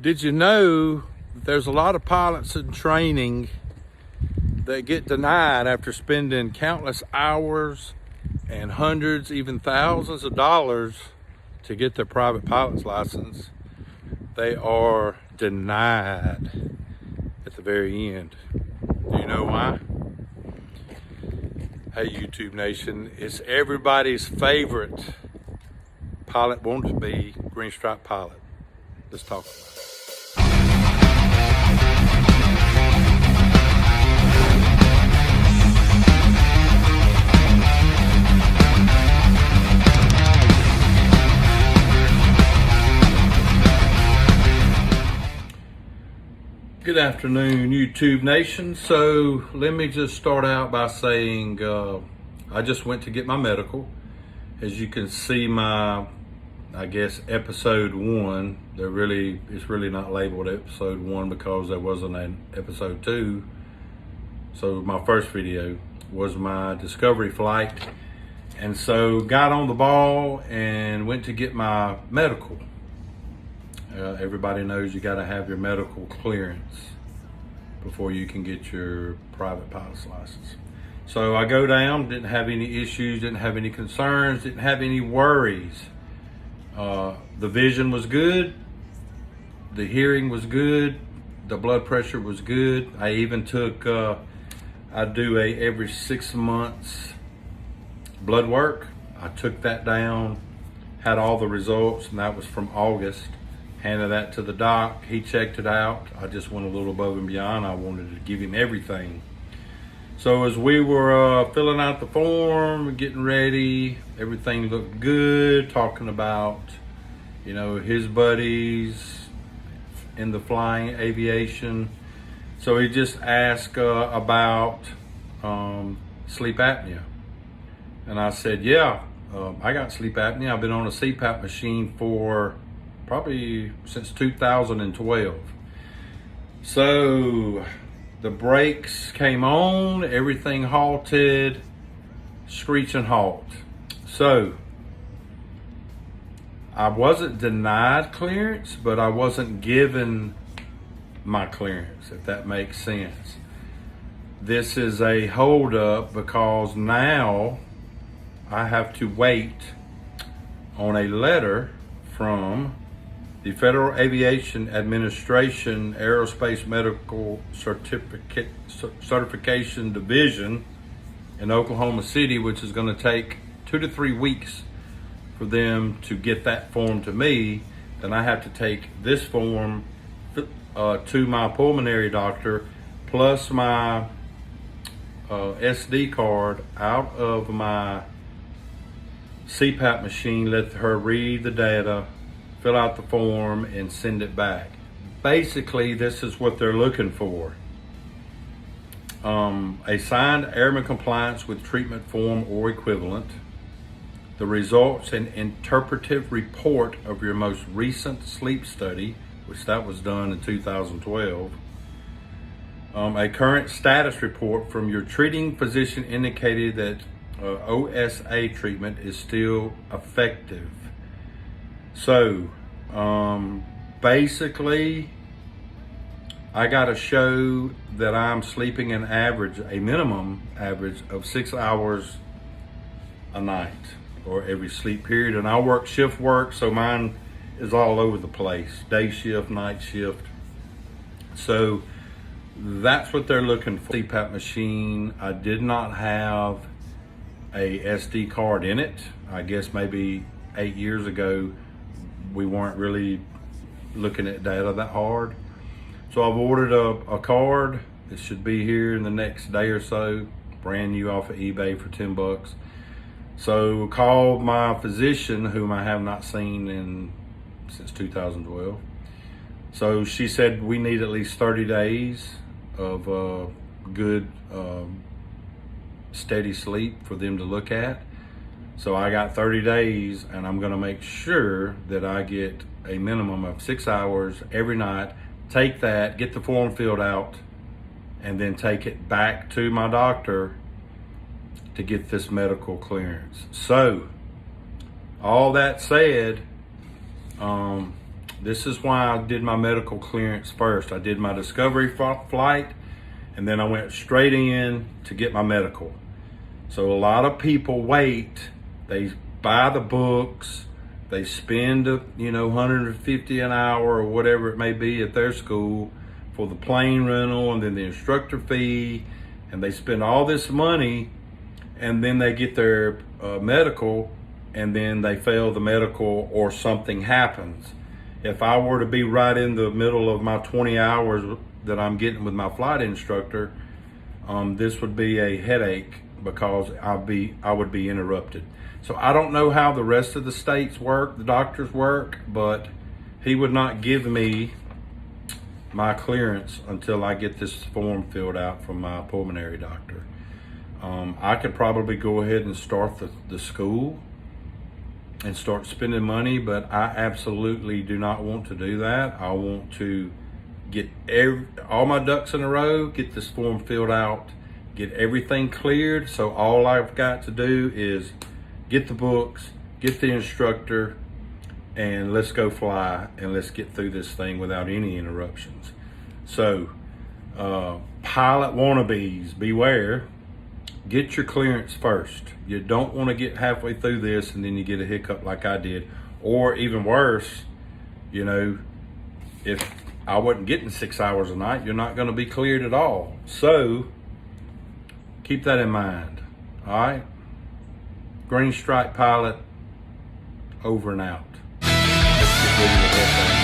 Did you know that there's a lot of pilots in training that get denied after spending countless hours and hundreds, even thousands of dollars to get their private pilot's license? They are denied at the very end. Do you know why? Hey, YouTube Nation, it's everybody's favorite pilot wants to be Green Stripe Pilot. Let's talk about it. Good afternoon, YouTube Nation. So let me just start out by saying I just went to get my medical. As you can see, my episode 1. It's really not labeled episode 1 because there wasn't an episode 2. So my first video was my discovery flight, and so got on the ball and went to get my medical. Everybody knows you got to have your medical clearance before you can get your private pilot's license. So I go down, didn't have any issues, didn't have any concerns, didn't have any worries. The vision was good, the hearing was good, the blood pressure was good. I even took, I do every 6 months blood work. I took that down, had all the results, and that was from August. Handed that to the doc. He checked it out. I just went a little above and beyond. I wanted to give him everything. So as we were filling out the form, getting ready, everything looked good. Talking about, his buddies in the flying aviation. So he just asked about sleep apnea. And I said, yeah, I got sleep apnea. I've been on a CPAP machine for probably since 2012. So the brakes came on, everything halted, screeching halt. So I wasn't denied clearance, but I wasn't given my clearance, if that makes sense. This is a holdup because now I have to wait on a letter from the Federal Aviation Administration Aerospace Medical Certification Division in Oklahoma City, which is going to take 2 to 3 weeks for them to get that form to me. Then I have to take this form to my pulmonary doctor, plus my SD card out of my CPAP machine, let her read the data, fill out the form, and send it back. Basically, this is what they're looking for. A signed airman compliance with treatment form or equivalent, the results and interpretive report of your most recent sleep study, which that was done in 2012, a current status report from your treating physician indicated that OSA treatment is still effective. So, basically, I got to show that I'm sleeping a minimum average of 6 hours a night, or every sleep period. And I work shift work, so mine is all over the place, day shift, night shift. So that's what they're looking for. CPAP machine. I did not have a SD card in it. I guess maybe 8 years ago, we weren't really looking at data that hard. So I've ordered a card. It should be here in the next day or so, brand new off of eBay for $10. So called my physician, whom I have not seen since 2012. So she said we need at least 30 days of good steady sleep for them to look at. So I got 30 days, and I'm gonna make sure that I get a minimum of 6 hours every night, take that, get the form filled out, and then take it back to my doctor to get this medical clearance. So, all that said, This is why I did my medical clearance first. I did my discovery flight, and then I went straight in to get my medical. So a lot of people wait. They buy the books. They spend, $150 an hour or whatever it may be at their school for the plane rental and then the instructor fee, and they spend all this money, and then they get their medical, and then they fail the medical or something happens. If I were to be right in the middle of my 20 hours that I'm getting with my flight instructor, this would be a headache because I would be interrupted. So I don't know how the rest of the states work, the doctors work, but he would not give me my clearance until I get this form filled out from my pulmonary doctor. I could probably go ahead and start the school and start spending money, but I absolutely do not want to do that. I want to get all my ducks in a row, get this form filled out, get everything cleared. So all I've got to do is get the books, get the instructor, and let's go fly, and let's get through this thing without any interruptions. So pilot wannabes, beware. Get your clearance first. You don't want to get halfway through this and then you get a hiccup like I did. Or even worse, if I wasn't getting 6 hours a night, you're not going to be cleared at all. So keep that in mind. All right? Green Stripe Pilot, over and out. Let's get rid of the